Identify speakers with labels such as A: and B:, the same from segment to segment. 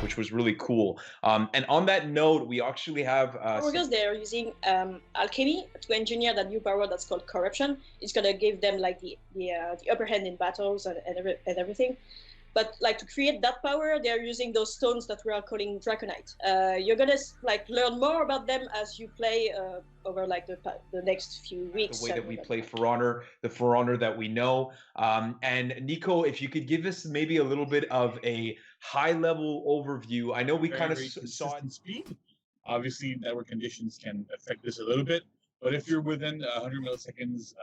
A: which was really cool. And on that note, we actually have
B: Because they're using alchemy to engineer that new power that's called corruption. It's gonna give them like the upper hand in battles and everything. But like to create that power, they're using those stones that we are calling draconite. You're gonna like learn more about them as you play over like the next few weeks.
A: The way that we play For Honor, the For Honor that we know. And Nico, if you could give us maybe a little bit of a high-level overview. I know we kind of saw it.
C: Speed. Obviously, network conditions can affect this a little bit, but if you're within 100 milliseconds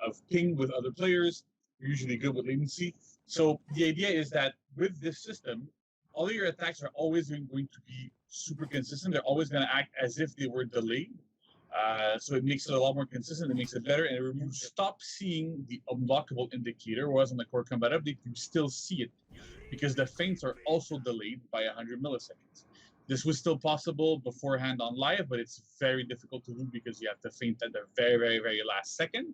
C: of ping with other players, you're usually good with latency. So the idea is that with this system, all of your attacks are always going to be super consistent. They're always going to act as if they were delayed. So it makes it a lot more consistent. It makes it better, and it removes. Stop seeing the unblockable indicator, whereas on the core combat update, you still see it because the feints are also delayed by 100 milliseconds. This was still possible beforehand on live, but it's very difficult to do because you have to feint at the very, very, very last second.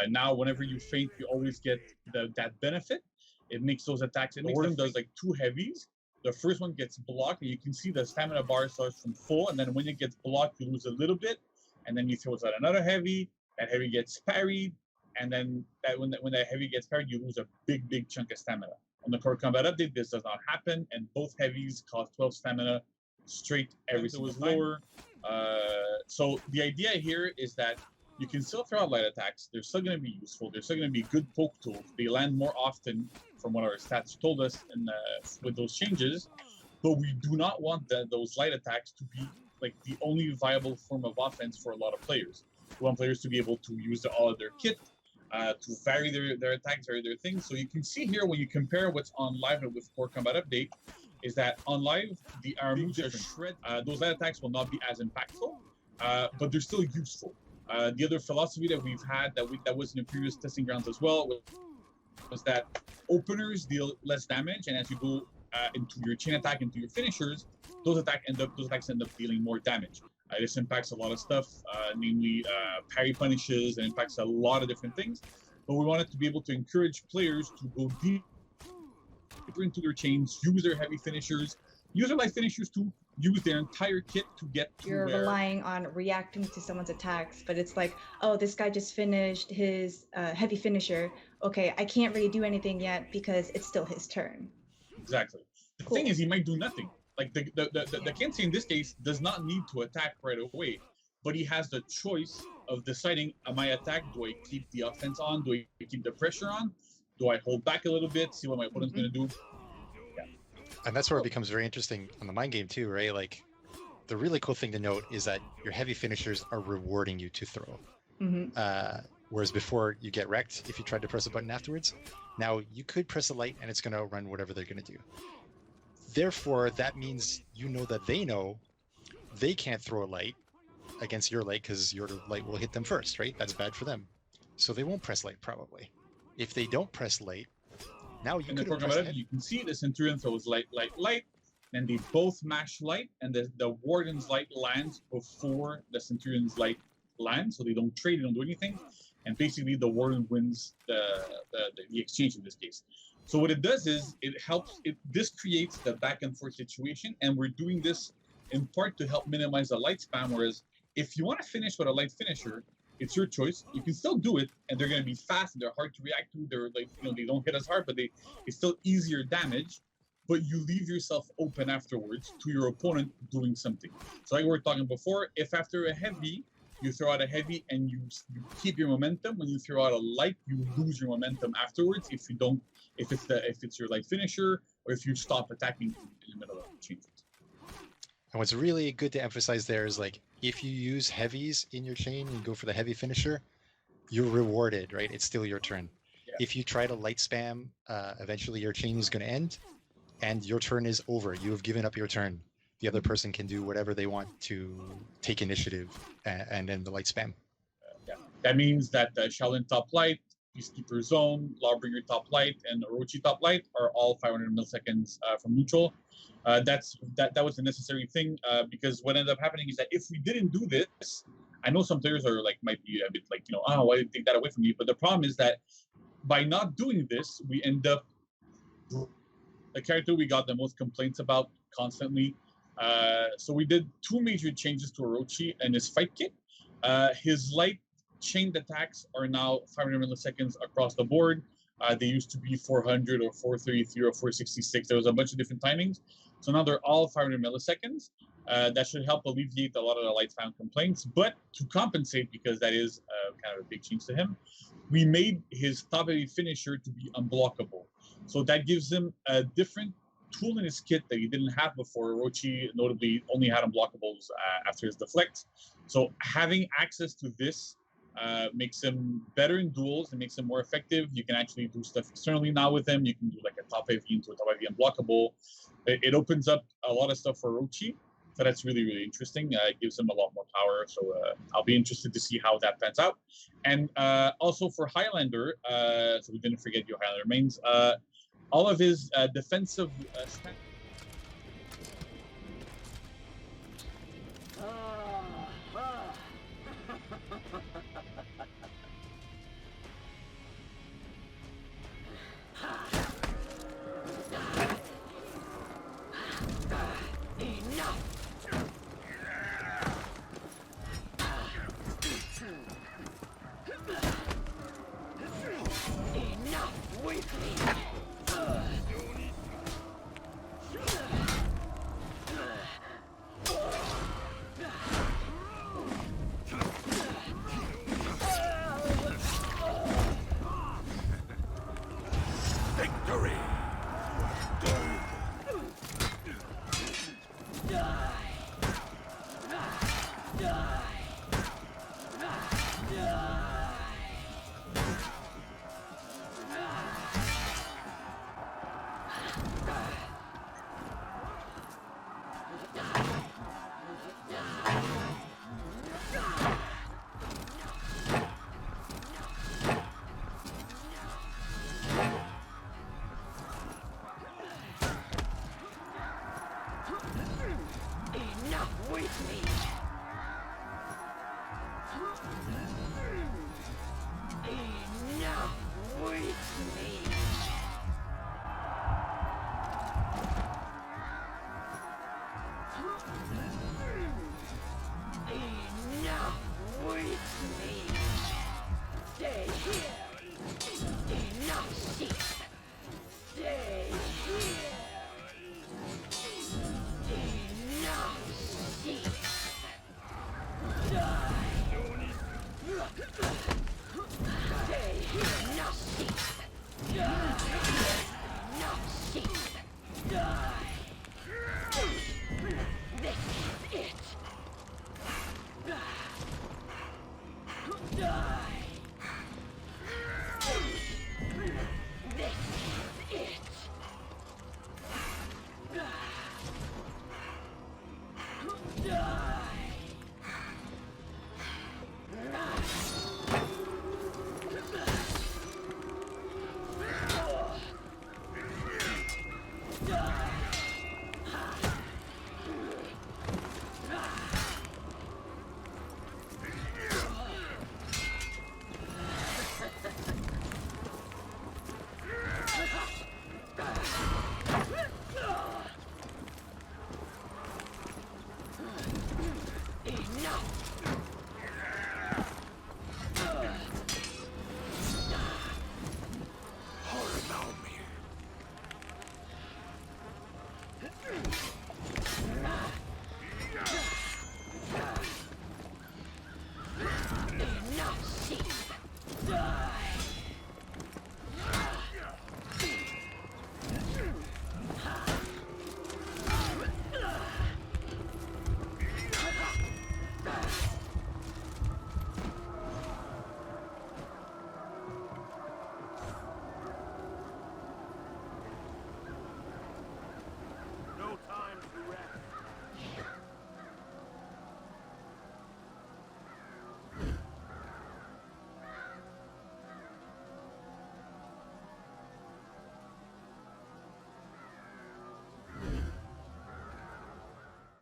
C: Now, whenever you feint, you always get that benefit. It makes those attacks. The Warden does like 2 heavies. The first one gets blocked, and you can see the stamina bar starts from full. And then when it gets blocked, you lose a little bit. And then you throw out another heavy. That heavy gets parried. And then when that heavy gets parried, you lose a big, big chunk of stamina. On the core combat update, this does not happen. And both heavies cost 12 stamina straight every single time. So the idea here is that you can still throw out light attacks. They're still going to be useful. They're still going to be good poke tools. They land more often, from what our stats told us with those changes. But we do not want those light attacks to be like the only viable form of offense for a lot of players. We want players to be able to use all of their kit, to vary their attacks, vary their things. So you can see here when you compare what's on live with Core Combat Update, is that on live, our moves are shred. Those light attacks will not be as impactful, but they're still useful. The other philosophy that we've had that was in the previous testing grounds as well was that openers deal less damage, and as you go into your chain attack, into your finishers, those attacks end up dealing more damage. This impacts a lot of stuff, namely parry punishes, and impacts a lot of different things. But we wanted to be able to encourage players to go deeper into their chains, use their heavy finishers, use their light finishers to use their entire kit to get to
D: You're relying on reacting to someone's attacks, but it's like, oh, this guy just finished his heavy finisher. Okay, I can't really do anything yet because it's still his turn.
C: Exactly. The thing is, he might do nothing. Like the Kensei in this case does not need to attack right away, but he has the choice of deciding, am I attack? Do I keep the offense on? Do I keep the pressure on? Do I hold back a little bit, see what my opponent's going to do? Yeah.
E: And that's where it becomes very interesting on the mind game too, right? Like, the really cool thing to note is that your heavy finishers are rewarding you to throw. Whereas before, you get wrecked if you tried to press a button afterwards. Now, you could press a light and it's going to outrun whatever they're going to do. Therefore, that means you know that they know they can't throw a light against your light because your light will hit them first, right? That's bad for them. So they won't press light, probably. If they don't press light, now you
C: can see the Centurion throws light, and they both mash light, and the Warden's light lands before the Centurion's light lands, so they don't trade, they don't do anything, and basically the Warden wins the exchange in this case. So what it does is it helps. This creates the back and forth situation, and we're doing this in part to help minimize the light spam. Whereas if you want to finish with a light finisher, it's your choice. You can still do it, and they're going to be fast and they're hard to react to. They're like, they don't hit as hard, but it's still easier damage. But you leave yourself open afterwards to your opponent doing something. So like we were talking before, if after a heavy you throw out a heavy and you keep your momentum, when you throw out a light, you lose your momentum afterwards. If it's your light finisher, or if you stop attacking in the middle of the changes.
E: And what's really good to emphasize there is, like, if you use heavies in your chain and go for the heavy finisher, you're rewarded, right? It's still your turn. Yeah. If you try to light spam, eventually your chain is going to end and your turn is over. You have given up your turn. The other person can do whatever they want to take initiative and end the light spam.
C: Yeah. That means that Shaolin Top Light, Peacekeeper Zone, Lawbringer Top Light, and Orochi Top Light are all 500 milliseconds from neutral. That was a necessary thing because what ended up happening is that if we didn't do this, I know some players might be a bit like, why did you take that away from me? But the problem is that by not doing this, we end up the character we got the most complaints about constantly. So we did 2 major changes to Orochi and his fight kit. His light chained attacks are now 500 milliseconds across the board. They used to be 400 or 433 or 466. There was a bunch of different timings. So now they're all 500 milliseconds. That should help alleviate a lot of the light time complaints. But to compensate, because that is kind of a big change to him, we made his top heavy finisher to be unblockable. So that gives him a different tool in his kit that he didn't have before. Orochi notably only had unblockables after his deflect. So having access to this makes him better in duels. It makes him more effective. You can actually do stuff externally now with him. You can do like a top heavy into a top heavy unblockable. It opens up a lot of stuff for Orochi. So that's really, really interesting. It gives him a lot more power. So I'll be interested to see how that pans out. And also for Highlander, so we didn't forget your Highlander mains, all of his defensive
F: Die!